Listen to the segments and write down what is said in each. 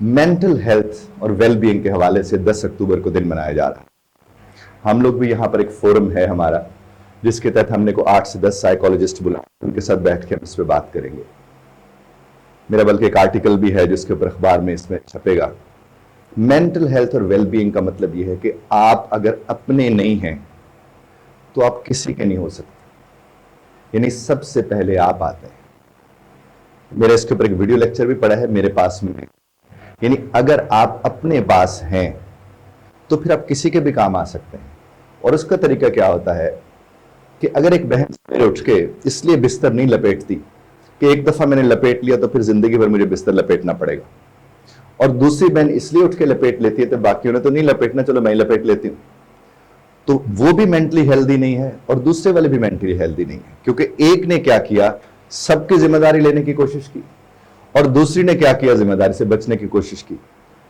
Mental health और well being के हवाले से 10 अक्टूबर को दिन मनाया जा रहा है। हम लोग भी यहाँ पर एक फोरम है हमारा, जिसके तहत हमने को 8 से 10 साइकोलॉजिस्ट बुलाए, उनके साथ बैठ के हम इस पर बात करेंगे। मेरा बल्कि एक आर्टिकल भी है जिसके ऊपर अखबार में इसमें छपेगा। मेंटल हेल्थ और वेल बीइंग का मतलब यह है कि आप अगर अपने नहीं हैं तो आप किसी के नहीं हो सकते, यानी सबसे पहले आप आते हैं। मेरा इसके ऊपर एक वीडियो लेक्चर भी पड़ा है मेरे पास में। यानी अगर आप अपने पास हैं तो फिर आप किसी के भी काम आ सकते हैं। और उसका तरीका क्या होता है कि अगर एक बहन सवेरे उठ के इसलिए बिस्तर नहीं लपेटती कि एक दफा मैंने लपेट लिया तो फिर जिंदगी भर मुझे बिस्तर लपेटना पड़ेगा, और दूसरी बहन इसलिए उठ के लपेट लेती है तो बाकियों ने तो नहीं लपेटना, चलो मैं ही लपेट लेती हूं, तो वो भी मेंटली हेल्दी नहीं है और दूसरे वाले भी मेंटली हेल्दी नहीं है। क्योंकि एक ने क्या किया, सबकी जिम्मेदारी लेने की कोशिश की, और दूसरी ने क्या किया, जिम्मेदारी से बचने की कोशिश की।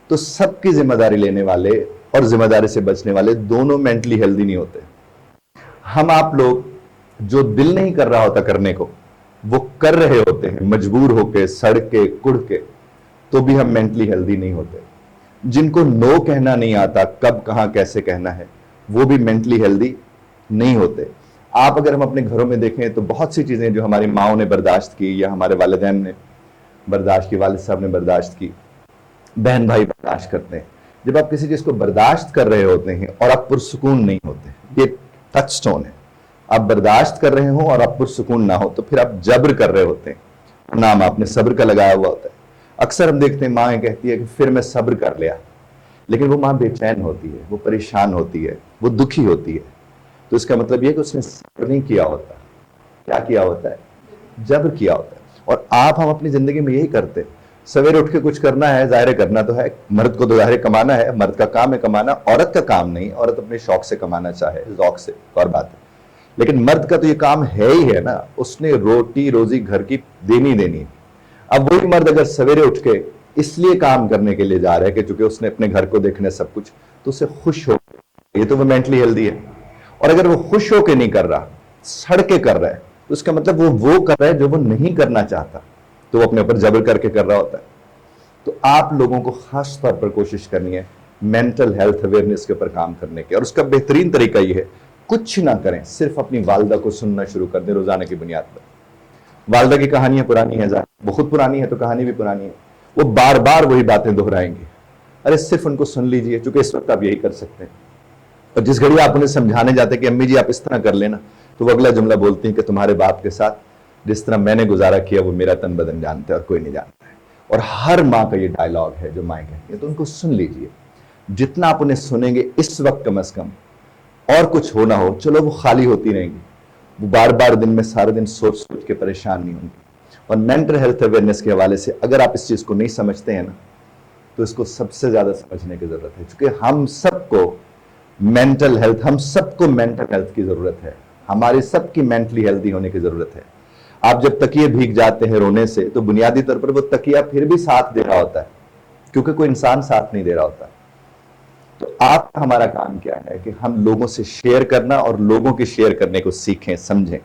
तो सबकी जिम्मेदारी लेने वाले और जिम्मेदारी से बचने वाले दोनों मेंटली हेल्दी नहीं होते। हम आप लोग जो दिल नहीं कर रहा होता करने को, वो कर रहे होते हैं मजबूर होके, सड़ के, कुड़ के, तो भी हम मेंटली हेल्दी नहीं होते। जिनको नो कहना नहीं आता, कब कहां कैसे कहना है, वो भी मेंटली हेल्दी नहीं होते। आप अगर हम अपने घरों में देखें तो बहुत सी चीजें जो हमारी माओ ने बर्दाश्त की, या हमारे वालिदैन ने बर्दाश्त की, वालिद साहब ने बर्दाश्त की, बहन भाई बर्दाश्त करते हैं। जब आप किसी चीज को बर्दाश्त कर रहे होते हैं और आप पुरसुकून नहीं होते, ये टच स्टोन है। आप बर्दाश्त कर रहे हो और आप पुरसुकून ना हो तो फिर आप जबर कर रहे होते हैं। नाम आपने सब्र का लगाया हुआ होता है। अक्सर हम देखते हैं माँ कहती है कि फिर मैं सब्र कर लिया, लेकिन वो माँ बेचैन होती है, वो परेशान होती है, वो दुखी होती है। तो इसका मतलब यह कि उसने सब्र नहीं किया होता। क्या किया होता है? जबर किया होता है। और आप हम अपनी जिंदगी में यही करते हैं। सवेरे उठ के कुछ करना है, जाहिर करना तो है, मर्द को तो जाहिर कमाना है, मर्द का काम है कमाना, औरत का काम नहीं। औरत अपने शौक से कमाना चाहे, ज़ौक से, और बात है, लेकिन मर्द का तो ये काम है ही है ना, उसने रोटी रोजी घर की देनी देनी। अब वही मर्द अगर सवेरे उठ के इसलिए काम करने के लिए जा रहा है कि चूंकि उसने अपने घर को देखना है सब कुछ, तो उसे खुश हो, ये तो वो मेंटली हेल्दी है। और अगर वो खुश होके नहीं कर रहा, सड़ के कर रहा है, तो उसका मतलब वो कर रहा है जो वो नहीं करना चाहता, तो वो अपने ऊपर जबर करके कर रहा होता है। तो आप लोगों को खास तौर पर कोशिश करनी है मेंटल हेल्थ अवेयरनेस के ऊपर काम करने की। और उसका बेहतरीन तरीका ये है, कुछ ना करें, सिर्फ अपनी वालदा को सुनना शुरू कर दें रोजाना की बुनियाद पर। वालदा की कहानियां पुरानी है, बहुत पुरानी है, तो कहानी भी पुरानी है। वो बार बार वही बातें दोहराएंगे। अरे सिर्फ उनको सुन लीजिए, चूंकि इस वक्त आप यही कर सकते हैं। और जिस घड़ी आप उन्हें समझाने जाते हैं कि अम्मी जी आप इस तरह कर लेना, तो वो अगला जुमला बोलती हैं कि तुम्हारे बाप के साथ जिस तरह मैंने गुजारा किया वो मेरा तन बदन जानता है और कोई नहीं जानता है। और हर माँ का ये डायलॉग है जो माएँ कहती हैं, तो उनको सुन लीजिए। जितना आप उन्हें सुनेंगे इस वक्त, कम से कम और कुछ हो ना हो, चलो वो खाली होती रहेंगी, वो बार बार दिन में सारे दिन सोच सोच के परेशान नहीं होंगी। और मेंटल हेल्थ अवेयरनेस के हवाले से अगर आप इस चीज को नहीं समझते हैं ना, तो इसको सबसे ज्यादा समझने की जरूरत है। क्योंकि हम सबको मेंटल हेल्थ की जरूरत है। हमारी सबकी मेंटली हेल्दी होने की जरूरत है। आप जब तकिए भीग जाते हैं रोने से, तो बुनियादी तौर पर वो तकिया फिर भी साथ दे रहा होता है, क्योंकि कोई इंसान साथ नहीं दे रहा होता। तो आप, हमारा काम क्या है कि हम लोगों से शेयर करना और लोगों के शेयर करने को सीखें, समझें।